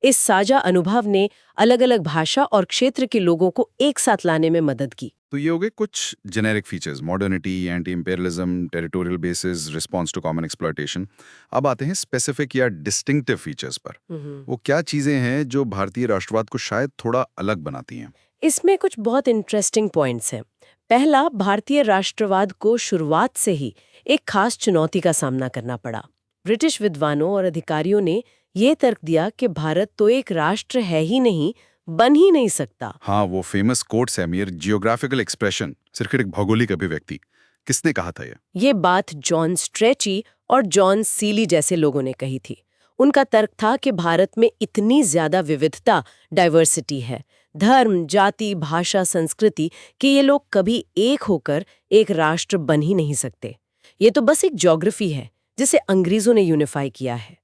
इस साझा अनुभव ने अलग-अलग भाषा और क्षेत्र के लोगों को एक साथ लाने में मदद की। तो ये हो गए कुछ generic features, modernity, anti imperialism, territorial basis, response to common exploitation. अब आते हैं स्पेसिफिक या डिस्टिंक्टिव फीचर्स पर। वो क्या चीजें हैं जो भारतीय राष्ट्रवाद को शायद थोड़ा अलग बनाती हैं? इसमें कुछ बहुत इंटरेस्टिंग पॉइंट्स हैं। पहला, भारतीय राष्ट्रवाद को शुरुआत से ही एक खास चुनौती का सामना करना पड़ा। ब्रिटिश विद्वानों और अधिकारियों ने ये तर्क दिया कि भारत तो एक राष्ट्र है ही नहीं, बन ही नहीं सकता। हाँ, वो फेमस कोट्स है, mere जियोग्राफिकल एक्सप्रेशन, सिर्फ एक भौगोलिक अभिव्यक्ति। किसने कहा था ये बात जॉन स्ट्रेची और जॉन सीली जैसे लोगों ने कही थी। उनका तर्क था कि भारत में इतनी ज्यादा विविधता, डाइवर्सिटी है, धर्म, जाति, भाषा, संस्कृति, कि ये लोग कभी एक होकर एक राष्ट्र बन ही नहीं सकते। ये तो बस एक ज्योग्राफी है जिसे अंग्रेजों ने यूनिफाई किया है।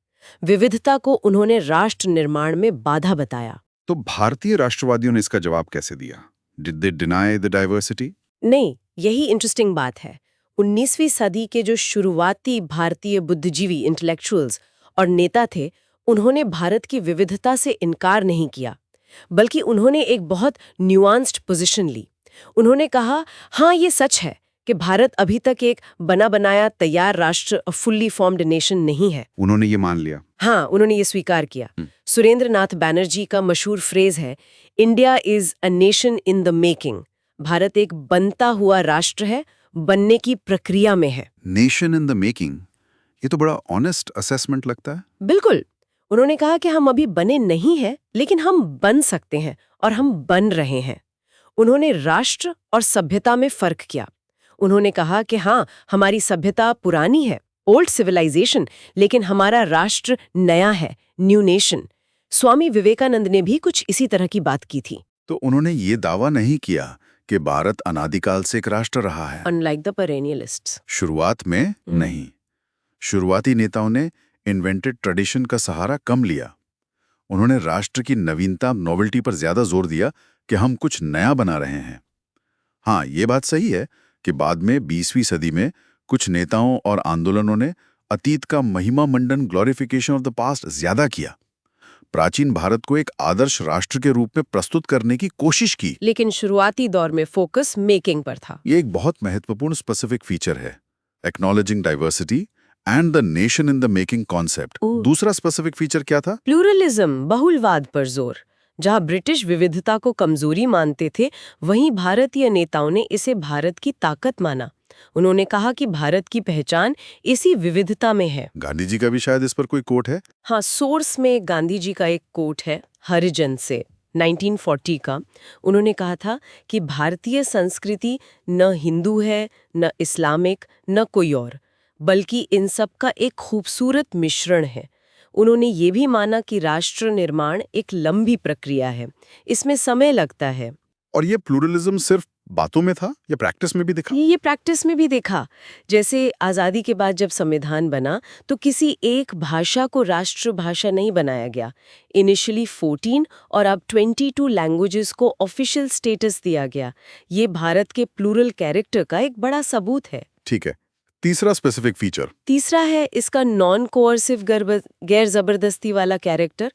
विविधता को उन्होंने राष्ट्र निर्माण में बाधा बताया। तो भारतीय राष्ट्रवादियों ने इसका जवाब कैसे दिया? Did they deny the diversity? नहीं, यही इंटरेस्टिंग बात है। 19वीं सदी के जो शुरुआती भारतीय बुद्धिजीवी इंटेलेक्चुअल्स और नेता थे, उन्होंने भारत की विविधता से इनकार नहीं किया, बल्कि उन्होंने एक बहुत न्यूआंस्ड पोजीशन ली। उन्होंने कहा, हाँ, ये सच है कि भारत अभी तक एक बना बनाया तैयार राष्ट्र, फुल्ली फॉर्म्ड नेशन नहीं है। उन्होंने ये मान लिया। हाँ, उन्होंने ये स्वीकार किया। सुरेंद्र नाथ बैनर्जी का मशहूर फ्रेज है, India is a nation in the making. Bharat एक बनता हुआ राष्ट्र है, बनने की प्रक्रिया में है। नेशन इन द मेकिंग, ये तो बड़ा ऑनेस्ट असेसमेंट लगता है। बिल्कुल। उन्होंने कहा कि हम अभी बने नहीं हैं, लेकिन हम बन सकते हैं और हम बन रहे हैं। उन्होंने राष्ट्र और सभ्यता में फर्क किया। उन्होंने कहा कि हाँ, हमारी सभ्यता पुरानी है, ओल्ड सिविलाइजेशन, लेकिन हमारा राष्ट्र नया है, न्यू नेशन। स्वामी विवेकानंद ने भी कुछ इसी तरह की बात की थी। तो उन्होंने ये दावा नहीं किया कि भारत अनादिकाल से एक राष्ट्र रहा है। Unlike the perennialists. शुरुआत में नहीं। शुरुआती नेताओं ने इन्वेंटेड ट्रेडिशन का सहारा कम लिया। उन्होंने राष्ट्र की नवीनता, नोवेल्टी पर ज्यादा जोर दिया कि हम कुछ नया बना रहे हैं। हाँ, ये बात सही है कि बाद में 20वीं सदी में कुछ नेताओं और आंदोलनों ने अतीत का महिमा मंडन, ग्लोरिफिकेशन ऑफ द पास्ट ज्यादा किया। प्राचीन भारत को एक आदर्श राष्ट्र के रूप में प्रस्तुत करने की कोशिश की। लेकिन शुरुआती दौर में फोकस मेकिंग पर था। ये एक बहुत महत्वपूर्ण स्पेसिफिक फीचर है, acknowledging diversity and the nation in the making concept. दूसरा स्पेसिफिक फीचर क्या था? प्लूरलिज्म, बहुलवाद पर जोर। जहां ब्रिटिश विविधता को कमजोरी मानते थे, वहीं भारतीय नेताओं ने इसे भारत की ताकत माना। उन्होंने कहा कि भारत की पहचान इसी विविधता में है। गांधी जी का भी शायद इस पर कोई कोट है। हाँ, सोर्स में गांधी जी का एक कोट है, हरिजन से, 1940 का। उन्होंने कहा था कि भारतीय संस्कृति न हिंदू है, न इस्लामिक, न कोई और, बल्कि इन सब का एक खूबसूरत मिश्रण है। उन्होंने ये भी माना कि राष्ट्र निर्माण एक लंबी प्रक्रिया है, इसमें समय लगता है। और ये प्लूरलिज्म सिर्फ बातों में था या प्रैक्टिस में भी दिखा? ये प्रैक्टिस में भी देखा। जैसे आज़ादी के बाद जब संविधान बना तो किसी एक भाषा को राष्ट्रभाषा नहीं बनाया गया। इनिशियली 14 और अब 22 लैंग्वेजेस को ऑफिशियल स्टेटस दिया गया। ये भारत के प्लूरल कैरेक्टर का एक बड़ा सबूत है। ठीक है। तीसरा स्पेसिफिक फीचर? तीसरा है इसका नॉन कोअर्सिव गैर जबरदस्ती वाला कैरेक्टर।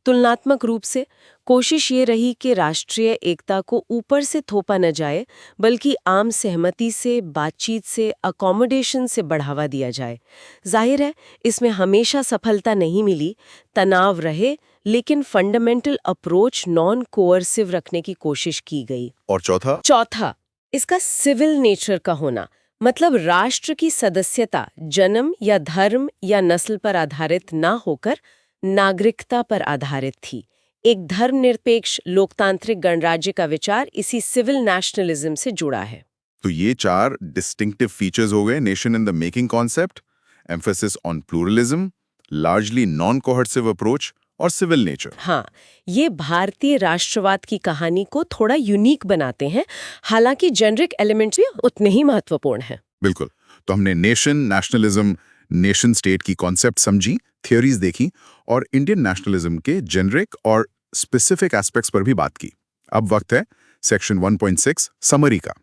तुलनात्मक रूप से कोशिश ये रही कि राष्ट्रीय एकता को ऊपर से थोपा न जाए, बल्कि आम सहमति से, बातचीत से, अकोमोडेशन से बढ़ावा दिया जाए। जाहिर है इसमें हमेशा सफलता नहीं मिली, तनाव रहे, लेकिन फंडामेंटल अप्रोच नॉन कोअर्सिव रखने की कोशिश की गई। और चौथा इसका सिविल नेचर का होना, मतलब राष्ट्र की सदस्यता जन्म या धर्म या नस्ल पर आधारित ना होकर नागरिकता पर आधारित थी। एक धर्मनिरपेक्ष लोकतांत्रिक गणराज्य का विचार इसी सिविल नेशनलिज्म से जुड़ा है। तो ये 4 डिस्टिंक्टिव फीचर्स हो गए: nation in the making concept, emphasis on pluralism, largely non coercive approach और सिविल नेचर। हाँ, ये भारतीय राष्ट्रवाद की कहानी को थोड़ा यूनिक बनाते हैं, हालांकि जेनरिक एलिमेंट्स भी उतने ही महत्वपूर्ण हैं। बिल्कुल। तो हमने नेशन, नेशनलिज्म, नेशन स्टेट की कॉन्सेप्ट समझी, थियोरीज देखी और इंडियन नेशनलिज्म के जेनरिक और स्पेसिफिक एस्पेक्ट्स पर भी बात की। अब वक्त है सेक्शन 1.6 समरी का।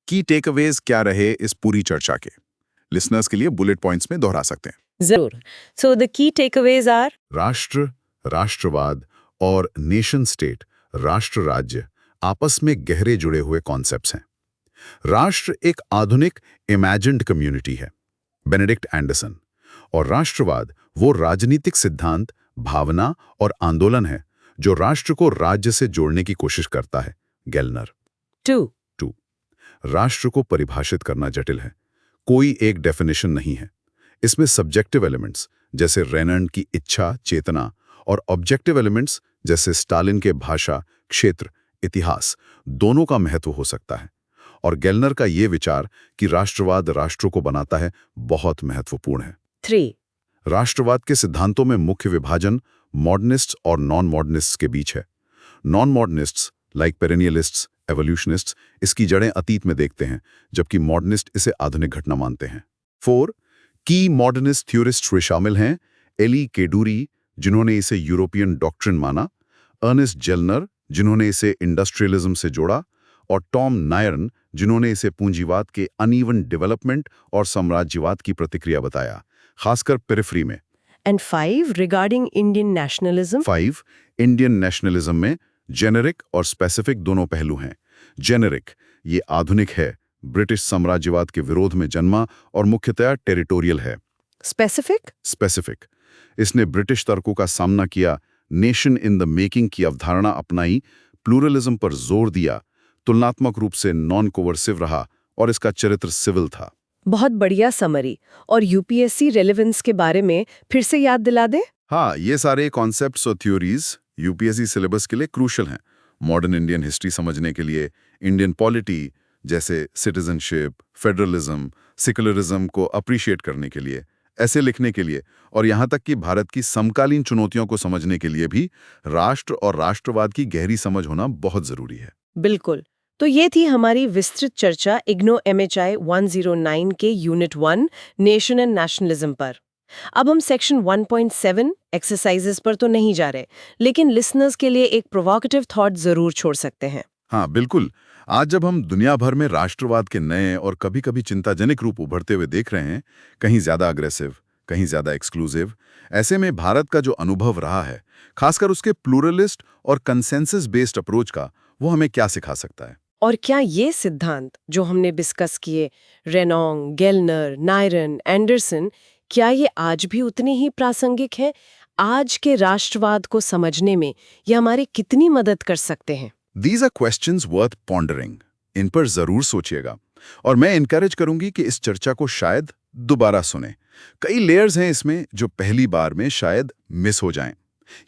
की टेकअवेज क्या रहे इस पूरी चर्चा के। लिसनर्स के लिए बुलेट पॉइंट्स में दोहरा सकते हैं। जरूर। So the key takeaways are राष्ट्र, राष्ट्रवाद और नेशन स्टेट, राष्ट्र राज्य आपस में गहरे जुड़े हुए कॉन्सेप्ट्स हैं। राष्ट्र एक आधुनिक इमेजिन्ड कम्युनिटी है, बेनेडिक्ट एंडरसन, और राष्ट्रवाद वो राजनीतिक सिद्धांत, भावना और आंदोलन है जो राष्ट्र को राज्य से जोड़ने की कोशिश करता है, गेलनर। 2 राष्ट्र को परिभाषित करना जटिल है, कोई एक डेफिनेशन नहीं है। इसमें सब्जेक्टिव एलिमेंट्स जैसे रेनन की इच्छा, चेतना, और ऑब्जेक्टिव एलिमेंट्स जैसे स्टालिन के भाषा, क्षेत्र, इतिहास, दोनों का महत्व हो सकता है। और गेलनर का ये विचार कि राष्ट्रवाद राष्ट्रों को बनाता है बहुत महत्वपूर्ण है। 3 राष्ट्रवाद के सिद्धांतों में मुख्य विभाजन मॉडर्निस्ट्स और नॉन मॉडर्निस्ट्स के बीच है। नॉन मॉडर्निस्ट्स लाइक पेरेनियलिस्ट्स, एवोल्यूशनिस्ट्स इसकी जड़ें अतीत में देखते हैं, जबकि मॉडर्निस्ट इसे आधुनिक घटना मानते हैं। 4 की मॉडर्निस्ट थ्योरिस्ट्स वे शामिल हैं एली केडूरी, जिन्होंने इसे यूरोपियन डॉक्ट्रिन माना, अर्नेस्ट जेलनर, जिन्होंने इसे इंडस्ट्रियलिज्म से जोड़ा, और टॉम नायरन, जिन्होंने इसे पूंजीवाद के अनइवन डेवलपमेंट और साम्राज्यवाद की प्रतिक्रिया बताया, खासकर पेरिफेरी में। And 5 regarding Indian nationalism. 5 Indian nationalism में जेनेरिक और स्पेसिफिक दोनों पहलू हैं। जेनेरिक ये आधुनिक है, ब्रिटिश साम्राज्यवाद के विरोध में जन्मा और मुख्यतया टेरिटोरियल है। स्पेसिफिक इसने ब्रिटिश तर्कों का सामना किया, नेशन इन द मेकिंग की अवधारणा अपनाई, प्लूरलिज्म पर जोर दिया, तुलनात्मक रूप से नॉन कोवर्सिव रहा, और इसका चरित्र सिविल था। बहुत बढ़िया समरी। और यूपीएससी रेलेवेंस के बारे में फिर से याद दिला दे। हाँ, ये सारे कॉन्सेप्ट्स और थ्योरीज यूपीएससी सिलेबस के लिए क्रूशल हैं। मॉडर्न इंडियन हिस्ट्री समझने के लिए, इंडियन पॉलिटी जैसे सिटीजनशिप, फेडरलिज्म, सेक्युलरिज्म को अप्रिशिएट करने के लिए, ऐसे लिखने के लिए, और यहाँ तक कि भारत की समकालीन चुनौतियों को समझने के लिए भी राष्ट्र और राष्ट्रवाद की गहरी समझ होना बहुत जरूरी है। बिल्कुल। तो ये थी हमारी विस्तृत चर्चा इग्नो MHI 109 के यूनिट 1 नेशन एंड नेशनलिज्म पर। अब हम सेक्शन 1.7 एक्सरसाइजेस पर तो नहीं जा रहे, लेकिन लिसनर्स के लिए एक प्रोवोकेटिव थॉट जरूर छोड़ सकते हैं। हाँ बिल्कुल। आज जब हम दुनिया भर में राष्ट्रवाद के नए और कभी-कभी चिंताजनक रूप उभरते हुए देख रहे हैं, कहीं ज्यादा अग्रेसिव, कहीं ज्यादा एक्सक्लूसिव, ऐसे में भारत का जो अनुभव रहा है, खासकर उसके प्लूरलिस्ट और कंसेंसस बेस्ड अप्रोच का, वो हमें क्या सिखा सकता है? और क्या ये सिद्धांत जो हमने डिस्कस किए, रेनॉन्ग, गेलनर, नायरन, एंडरसन, क्या ये आज भी उतनी ही प्रासंगिक है? आज के राष्ट्रवाद को समझने में ये हमारी कितनी मदद कर सकते हैं? These are questions worth pondering. इन पर जरूर सोचिएगा। और मैं इनकरेज करूंगी कि इस चर्चा को शायद दोबारा सुने। कई लेयर्स हैं इसमें जो पहली बार में शायद मिस हो जाएं।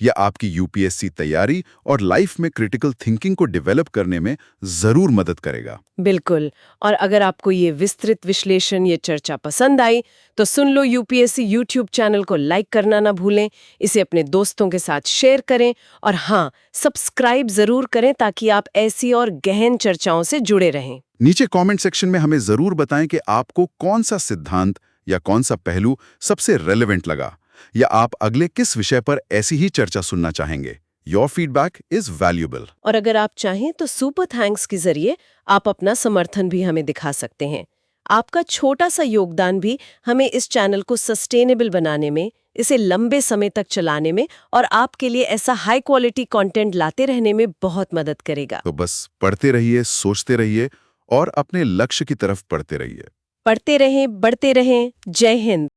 यह आपकी यूपीएससी तैयारी और लाइफ में क्रिटिकल थिंकिंग को डेवलप करने में जरूर मदद करेगा। बिल्कुल। और अगर आपको ये विस्तृत विश्लेषण, ये चर्चा पसंद आई तो सुन लो यूपीएससी यूट्यूब चैनल को लाइक करना ना भूलें, इसे अपने दोस्तों के साथ शेयर करें, और हाँ, सब्सक्राइब जरूर करें ताकि आप ऐसी और गहन चर्चाओं से जुड़े रहें। नीचे कमेंट सेक्शन में हमें जरूर बताएं कि आपको कौन सा सिद्धांत या कौन सा पहलू सबसे रेलेवेंट लगा, या आप अगले किस विषय पर ऐसी ही चर्चा सुनना चाहेंगे। Your feedback is valuable. और अगर आप चाहें तो सुपर थैंक्स के जरिए आप अपना समर्थन भी हमें दिखा सकते हैं। आपका छोटा सा योगदान भी हमें इस चैनल को सस्टेनेबल बनाने में, इसे लंबे समय तक चलाने में और आपके लिए ऐसा हाई क्वालिटी कंटेंट लाते रहने में बहुत मदद करेगा। तो बस पढ़ते रहिए, सोचते रहिए और अपने लक्ष्य की तरफ पढ़ते रहिए। पढ़ते रहें, बढ़ते रहें। जय हिंद।